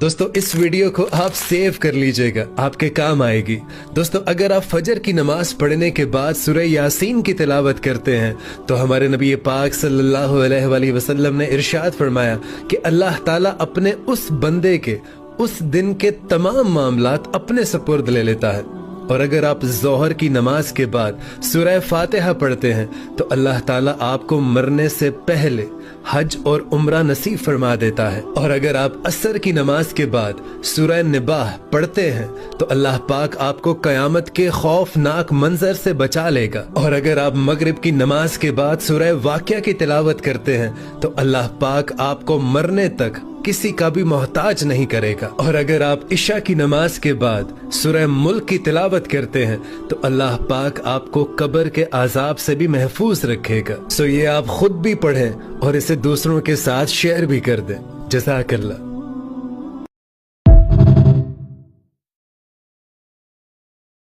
दोस्तों इस वीडियो को आप सेव कर लीजिएगा, आपके काम आएगी। दोस्तों अगर आप फजर की नमाज पढ़ने के बाद सूरह यासीन की तिलावत करते हैं तो हमारे नबी पाक सल्लल्लाहु अलैहि वसल्लम ने इरशाद फरमाया कि अल्लाह ताला अपने उस बंदे के उस दिन के तमाम मामलात अपने सपुर्द ले लेता है। और अगर आप ज़ोहर की नमाज के बाद सूरह फातिहा पढ़ते हैं तो अल्लाह ताला आपको मरने से पहले हज और उम्रा नसीब फरमा देता है। और अगर आप असर की नमाज के बाद सूरह निबाह पढ़ते हैं तो अल्लाह पाक आपको कयामत के खौफनाक मंजर से बचा लेगा। और अगर आप मगरिब की नमाज के बाद सूरह वाक़िया की तिलावत करते हैं तो अल्लाह पाक आपको मरने तक किसी का भी मोहताज नहीं करेगा। और अगर आप इशा की नमाज के बाद सूरह मुल्क की तिलावत करते हैं तो अल्लाह पाक आपको कब्र के आजाब से भी महफूज रखेगा। सो ये आप खुद भी पढ़ें और इसे दूसरों के साथ शेयर भी कर दें। जज़ाकल्लाह।